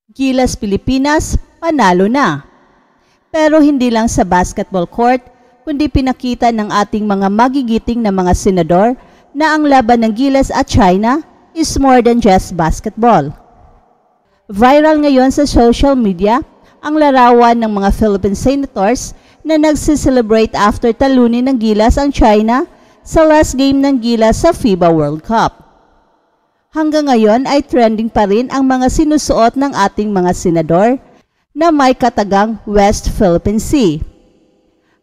Gilas Pilipinas, panalo na. Pero hindi lang sa basketball court, kundi pinakita ng ating mga magigiting na mga senador na ang laban ng Gilas at China is more than just basketball. Viral ngayon sa social media ang larawan ng mga Philippine senators na nagsi-celebrate after talunin ng Gilas ang China sa last game ng Gilas sa FIBA World Cup. Hanggang ngayon ay trending pa rin ang mga sinusuot ng ating mga senador na may katagang West Philippine Sea.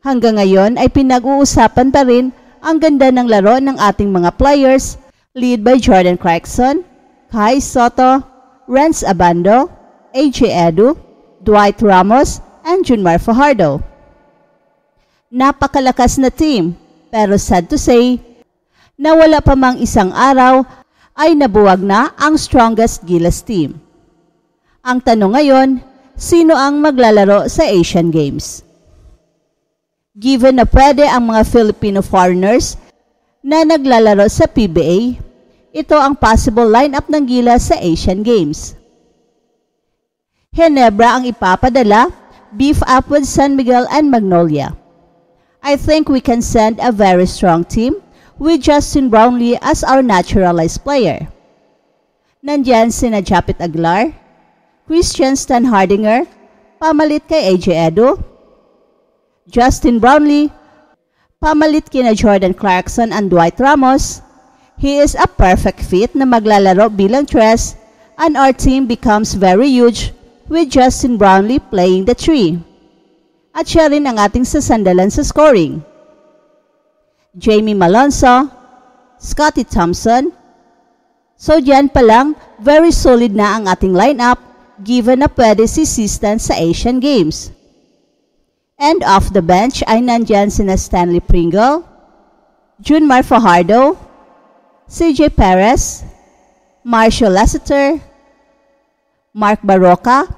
Hanggang ngayon ay pinag-uusapan pa rin ang ganda ng laro ng ating mga players led by Jordan Clarkson, Kai Sotto, Renz Abando, AJ Edu, Dwight Ramos, and Junmar Fajardo. Napakalakas na team, pero sad to say, na wala pa mang isang araw ay nabuwag na ang strongest Gilas team. Ang tanong ngayon, sino ang maglalaro sa Asian Games? Given na pwede ang mga Filipino foreigners na naglalaro sa PBA, ito ang possible lineup ng Gilas sa Asian Games. Ginebra ang ipapadala, beef up with San Miguel and Magnolia. I think we can send a very strong team with Justin Brownlee as our naturalized player. Nandyan sina Japit Aguilar, Christian Stan Hardinger, pamalit kay AJ Edu, Justin Brownlee, pamalit kina Jordan Clarkson and Dwight Ramos. He is a perfect fit na maglalaro bilang tres, and our team becomes very huge with Justin Brownlee playing the 3. At siya rin ang ating sasandalan sa scoring. Jamie Malonzo, Scottie Thompson. So diyan pa lang, very solid na ang ating lineup given na pwede si Sistan sa Asian Games. And off the bench ay nandyan sina Stanley Pringle, Junmar Fajardo, CJ Perez, Marshall Lassiter, Mark Baroka,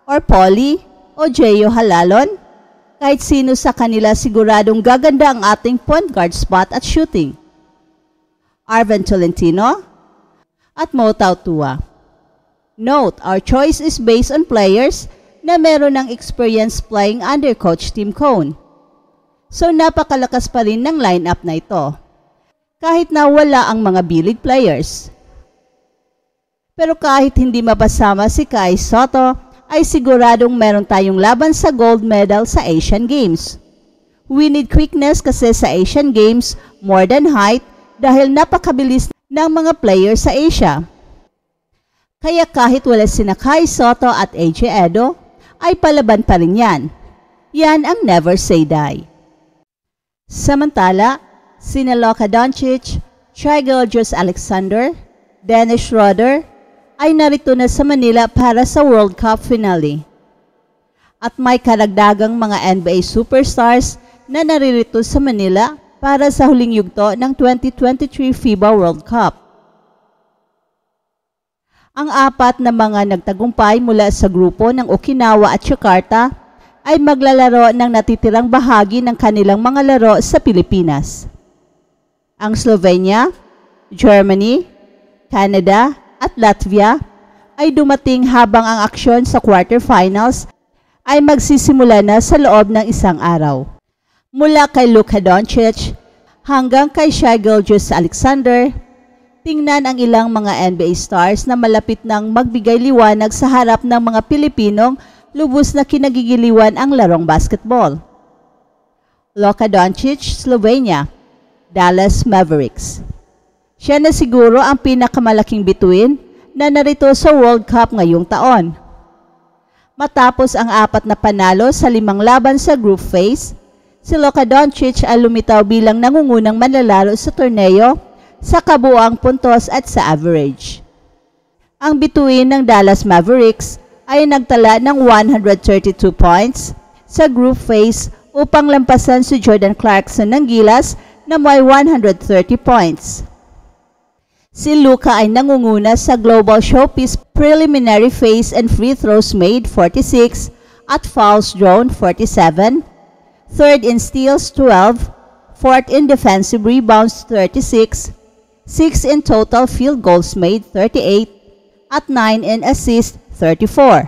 or Polly o Jeyo Halalon. Kahit sino sa kanila siguradong gaganda ang ating point guard spot at shooting. Arven Tolentino at Mo Tautua. Note, our choice is based on players na meron ng experience playing under Coach Tim Cone. So napakalakas pa rin ng lineup na ito, kahit na wala ang mga B-League players. Pero kahit hindi mapasama si Kai Sotto, ay siguradong meron tayong laban sa gold medal sa Asian Games. We need quickness kasi sa Asian Games more than height dahil napakabilis ng mga players sa Asia. Kaya kahit wala sina Kai Sotto at AJ Edu, ay palaban pa rin yan. Yan ang never say die. Samantala, sina Luka Doncic, Shai Gilgeous-Alexander, Dennis Schroeder, ay narito na sa Manila para sa World Cup finale. At may karagdagang mga NBA superstars na naririto sa Manila para sa huling yugto ng 2023 FIBA World Cup. Ang 4 na mga nagtagumpay mula sa grupo ng Okinawa at Jakarta ay maglalaro ng natitirang bahagi ng kanilang mga laro sa Pilipinas. Ang Slovenia, Germany, Canada, at Latvia ay dumating habang ang aksyon sa quarterfinals ay magsisimula na sa loob ng isang araw. Mula kay Luka Doncic hanggang kay Shai Gilgeous-Alexander, tingnan ang ilang mga NBA stars na malapit nang magbigay liwanag sa harap ng mga Pilipinong lubos na kinagigiliwan ang larong basketball. Luka Doncic, Slovenia, Dallas Mavericks. Siya na siguro ang pinakamalaking bituin na narito sa World Cup ngayong taon. Matapos ang 4 na panalo sa 5 laban sa group phase, si Luka Doncic ay lumitaw bilang nangungunang manlalaro sa torneo sa kabuuang puntos at sa average. Ang bituin ng Dallas Mavericks ay nagtala ng 132 points sa group phase upang lampasan si Jordan Clarkson ng Gilas na may 130 points. Si Luka ay nangunguna sa Global Showpiece Preliminary Phase and Free Throws Made 46 at Fouls Drawn 47, 3rd in steals 12, 4th in defensive rebounds 36, 6th in total field goals made 38, at 9 in assists 34.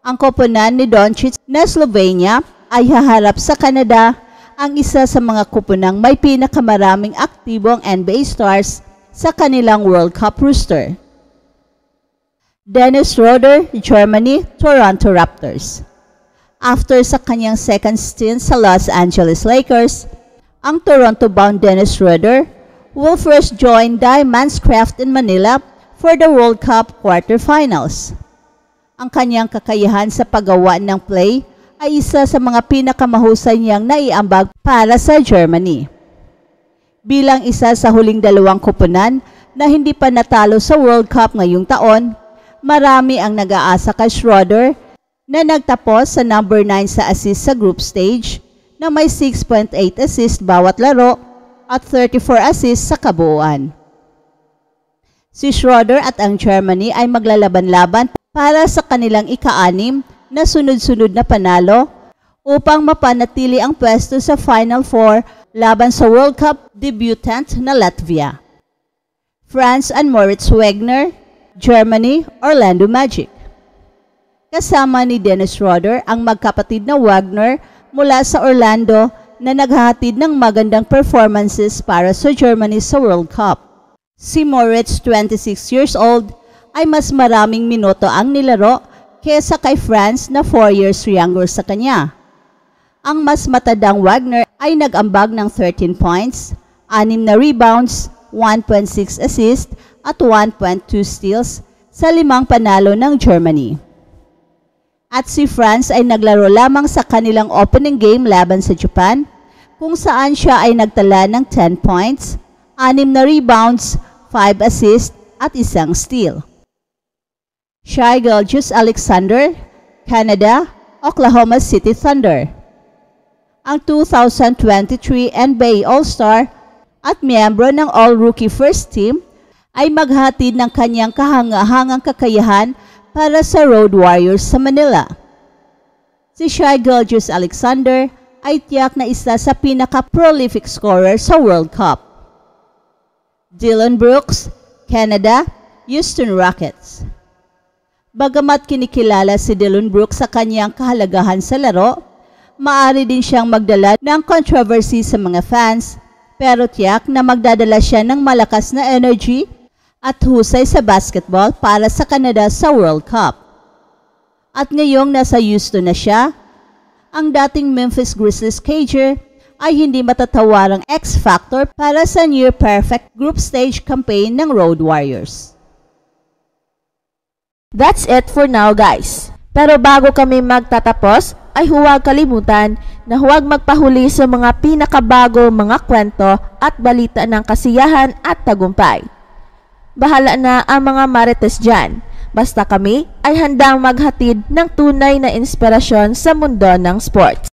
Ang koponan ni Doncic na Slovenia ay haharap sa Canada, ang isa sa mga koponang may pinakamaraming aktibong NBA stars sa kanilang World Cup roster. Dennis Schroeder, Germany, Toronto Raptors. After sa kanyang second stint sa Los Angeles Lakers, ang Toronto-bound Dennis Schroeder will first join Diamonds Craft in Manila for the World Cup quarterfinals. Ang kanyang kakayahan sa paggawa ng play ay isa sa mga pinakamahusay niyang naiambag para sa Germany. Bilang isa sa huling dalawang koponan na hindi pa natalo sa World Cup ngayong taon, marami ang nag-aasa kay Schroeder na nagtapos sa number 9 sa assist sa group stage na may 6.8 assist bawat laro at 34 assist sa kabuuan. Si Schroeder at ang Germany ay maglalaban-laban para sa kanilang ika-6 na sunod-sunod na panalo upang mapanatili ang pwesto sa Final Four laban sa World Cup debutant na Latvia. Franz and Moritz Wagner, Germany, Orlando Magic. Kasama ni Dennis Schroeder ang magkapatid na Wagner mula sa Orlando na naghahatid ng magandang performances para sa Germany sa World Cup. Si Moritz, 26 years old, ay mas maraming minuto ang nilaro kesa kay Franz na 4 years younger sa kanya. Ang mas matandang Wagner ay nag-ambag ng 13 points, 6 na rebounds, 1.6 assists at 1.2 steals sa 5 panalo ng Germany. At si Franz ay naglaro lamang sa kanilang opening game laban sa Japan, kung saan siya ay nagtala ng 10 points, 6 na rebounds, 5 assists at 1 steal. Shai Gilgeous-Alexander, Canada, Oklahoma City Thunder. Ang 2023 NBA All-Star at miyembro ng All-Rookie First Team ay maghatid ng kanyang kahangahangang kakayahan para sa Road Warriors sa Manila. Si Shai Gilgeous-Alexander ay tiyak na isa sa pinaka-prolific scorer sa World Cup. Dillon Brooks, Canada, Houston Rockets. Bagamat kinikilala si Dillon Brooks sa kanyang kahalagahan sa laro, maaari din siyang magdala ng controversy sa mga fans, pero tiyak na magdadala siya ng malakas na energy at husay sa basketball para sa Canada sa World Cup. At ngayong nasa Houston na siya, ang dating Memphis Grizzlies Cager ay hindi matatawarang X-factor para sa near-perfect group stage campaign ng Road Warriors. That's it for now, guys. Pero bago kami magtatapos, ay huwag kalimutan na huwag magpahuli sa mga pinakabago mga kwento at balita ng kasiyahan at tagumpay. Bahala na ang mga marites dyan. Basta kami ay handang maghatid ng tunay na inspirasyon sa mundo ng sports.